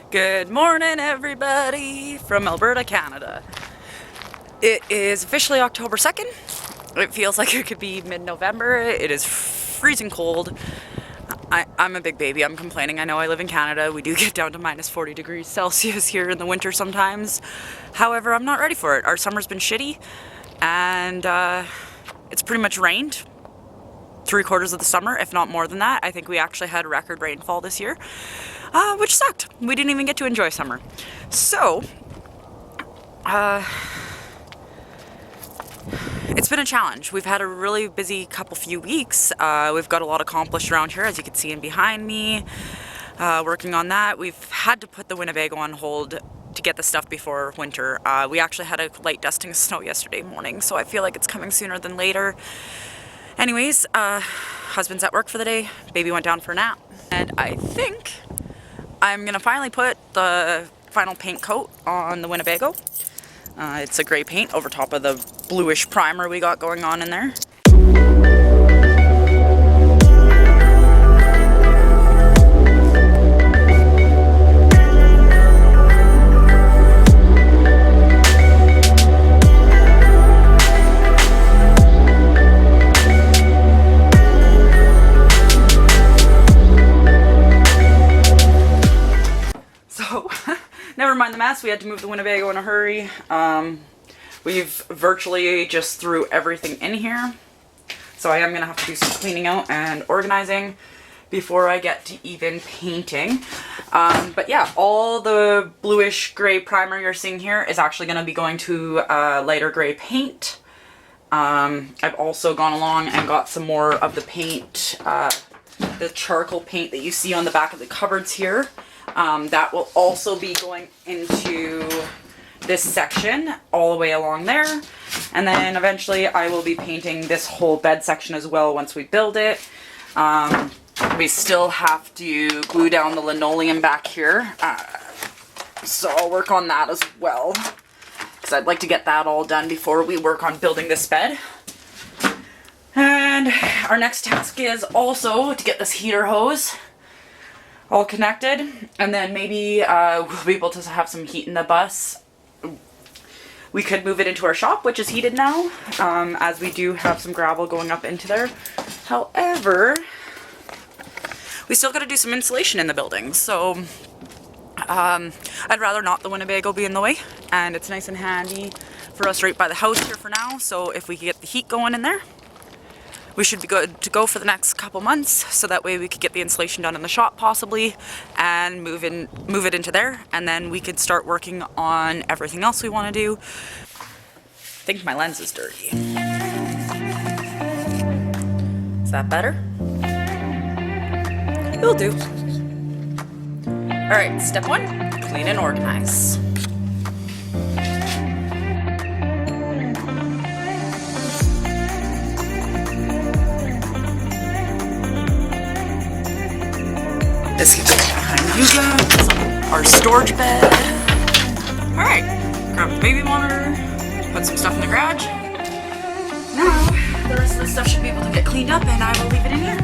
Good morning, everybody from Alberta, Canada. It is officially October 2nd. It feels like it could be mid-November. It is freezing cold. I'm a big baby. I'm complaining. I know I live in Canada. We do get down to minus 40 degrees Celsius here in the winter sometimes. However, I'm not ready for it. Our summer's been shitty, and it's pretty much rained 3/4 of the summer, if not more than that. I think we actually had record rainfall this year, which sucked. We didn't even get to enjoy summer. So, it's been a challenge. We've had a really busy few weeks. We've got a lot accomplished around here, as you can see in behind me. Working on that. We've had to put the Winnebago on hold to get the stuff before winter. We actually had a light dusting of snow yesterday morning, so I feel like it's coming sooner than later. Anyways, husband's at work for the day, baby went down for a nap, and I think I'm gonna finally put the final paint coat on the Winnebago. It's a gray paint over top of the bluish primer we got going on in there. Never mind the mess, we had to move the Winnebago in a hurry. We've virtually just threw everything in here. So I am going to have to do some cleaning out and organizing before I get to even painting. But yeah, all the bluish gray primer you're seeing here is actually going to be going to lighter gray paint. I've also gone along and got some more of the paint, the charcoal paint that you see on the back of the cupboards here. That will also be going into this section all the way along there, and then eventually I will be painting this whole bed section as well once we build it. We still have to glue down the linoleum back here, so I'll work on that as well, because I'd like to get that all done before we work on building this bed. And our next task is also to get this heater hose all connected, and then maybe we'll be able to have some heat in the bus. We could move it into our shop, which is heated now, as we do have some gravel going up into there. However, we still got to do some insulation in the building, so I'd rather not the Winnebago be in the way, and it's nice and handy for us right by the house here for now, so if we could get the heat going in there, we should be good to go for the next couple months, so that way we could get the insulation done in the shop possibly and move it into there, and then we could start working on everything else we want to do. I think my lens is dirty. Is that better? It'll do. Alright, step 1, clean and organize. This can go behind you guys. Our storage bed. Alright, grab the baby monitor, put some stuff in the garage. Now, the rest of the stuff should be able to get cleaned up, and I will leave it in here.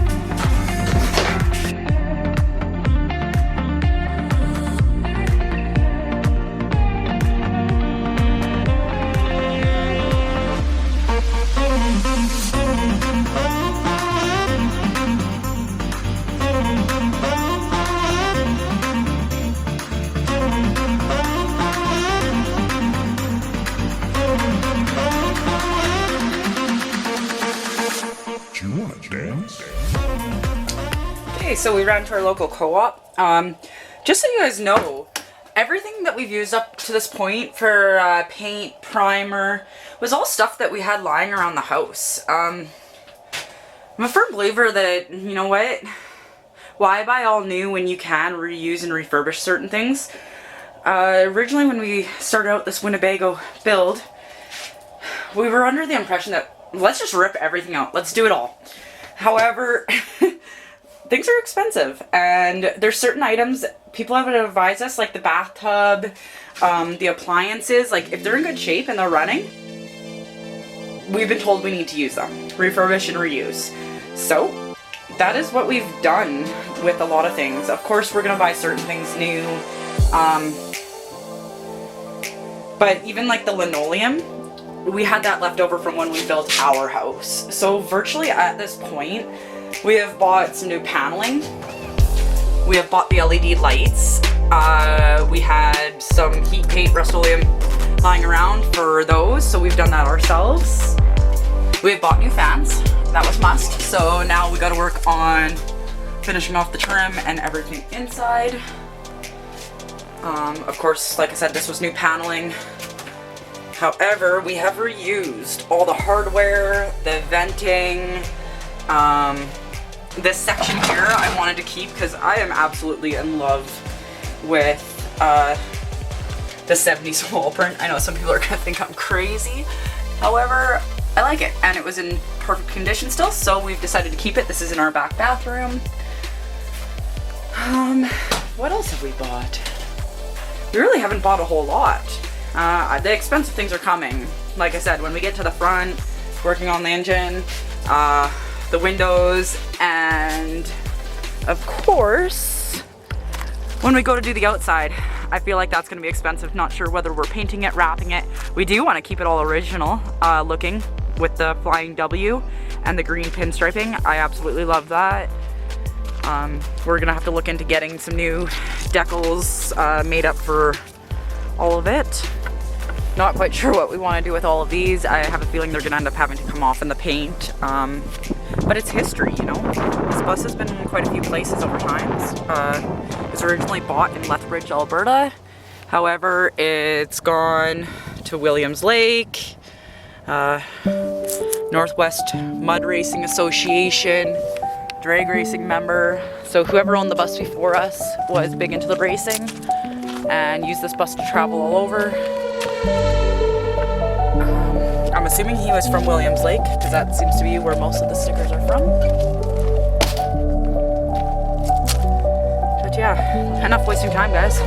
Okay, so we ran to our local co-op. Just so you guys know, everything that we've used up to this point for paint, primer, was all stuff that we had lying around the house. I'm a firm believer that, you know what, why buy all new when you can reuse and refurbish certain things? Originally when we started out this Winnebago build, we were under the impression that let's just rip everything out, let's do it all. However, things are expensive, and there's certain items that people have advised us, like the bathtub, the appliances, like if they're in good shape and they're running, we've been told we need to use them, refurbish and reuse. So that is what we've done with a lot of things. Of course, we're going to buy certain things new. But even like the linoleum, we had that left over from when we built our house. So virtually at this point, we have bought some new paneling. We have bought the LED lights. We had some heat paint Rust-Oleum lying around for those, so we've done that ourselves. We have bought new fans. That was must. So now we got to work on finishing off the trim and everything inside. Of course, like I said, this was new paneling. However, we have reused all the hardware, the venting. This section here I wanted to keep because I am absolutely in love with the 70s wall print. I know some people are gonna think I'm crazy. However, I like it, and it was in perfect condition still, so we've decided to keep it. This is in our back bathroom. What else have we bought? We really haven't bought a whole lot. The expensive things are coming. Like I said, when we get to the front, working on the engine, the windows, and of course, when we go to do the outside, I feel like that's gonna be expensive. Not sure whether we're painting it, wrapping it. We do want to keep it all original looking with the flying W and the green pinstriping. I absolutely love that. We're gonna have to look into getting some new decals made up for all of it. Not quite sure what we want to do with all of these. I have a feeling they're gonna end up having to come off in the paint. But it's history, you know? This bus has been in quite a few places over time. It was originally bought in Lethbridge, Alberta. However, it's gone to Williams Lake, Northwest Mud Racing Association, drag racing member. So whoever owned the bus before us was big into the racing and used this bus to travel all over. I'm assuming he was from Williams Lake because that seems to be where most of the stickers are from. But yeah, enough wasting time, guys.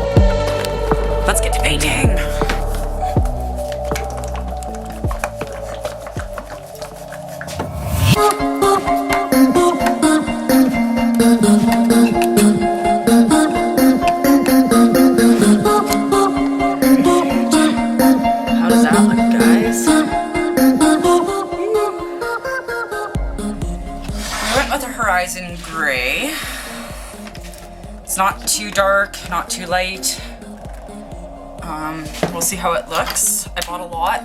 Let's get to painting. Horizon gray. It's not too dark, not too light. We'll see how it looks. I bought a lot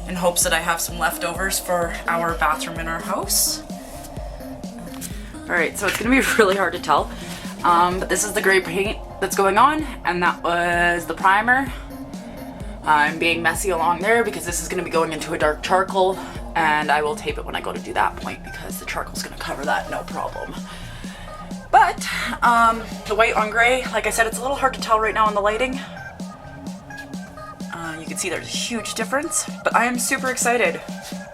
in hopes that I have some leftovers for our bathroom in our house. Alright, so it's gonna be really hard to tell. But this is the gray paint that's going on, and that was the primer. I'm being messy along there because this is gonna be going into a dark charcoal, and I will tape it when I go to do that point because the charcoal's gonna cover that, no problem. But the white on gray, like I said, it's a little hard to tell right now in the lighting. You can see there's a huge difference, but I am super excited.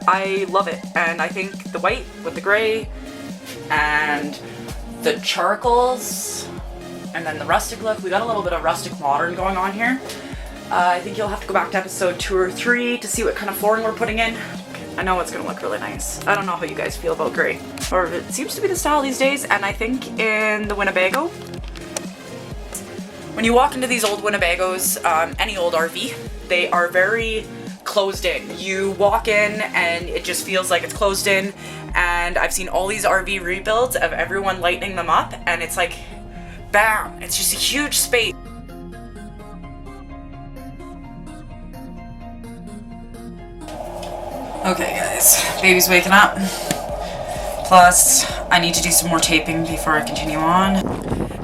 I love it, and I think the white with the gray and the charcoals and then the rustic look, we got a little bit of rustic modern going on here. I think you'll have to go back to episode 2 or 3 to see what kind of flooring we're putting in. I know it's gonna look really nice. I don't know how you guys feel about gray, or it seems to be the style these days, and I think in the Winnebago, when you walk into these old Winnebagos, any old RV, they are very closed in. You walk in and it just feels like it's closed in, and I've seen all these RV rebuilds of everyone lighting them up, and it's like, bam, it's just a huge space. Okay guys, baby's waking up. Plus, I need to do some more taping before I continue on.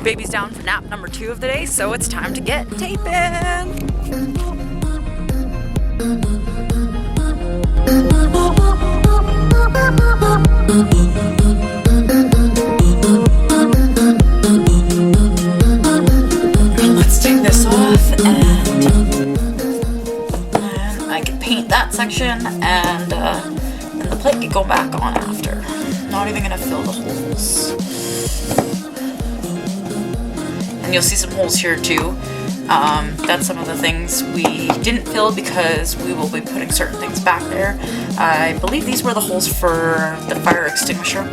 Baby's down for nap number 2 of the day, so it's time to get taping. Let's take this off, and I can paint that section, and then the plate can go back on after. Not even gonna fill the holes. And you'll see some holes here too. That's some of the things we didn't fill because we will be putting certain things back there. I believe these were the holes for the fire extinguisher.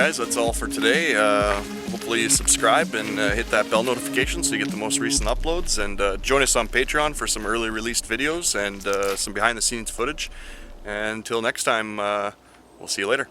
guys, that's all for today. Hopefully you subscribe and hit that bell notification so you get the most recent uploads, and join us on Patreon for some early released videos and some behind the scenes footage. And until next time, we'll see you later.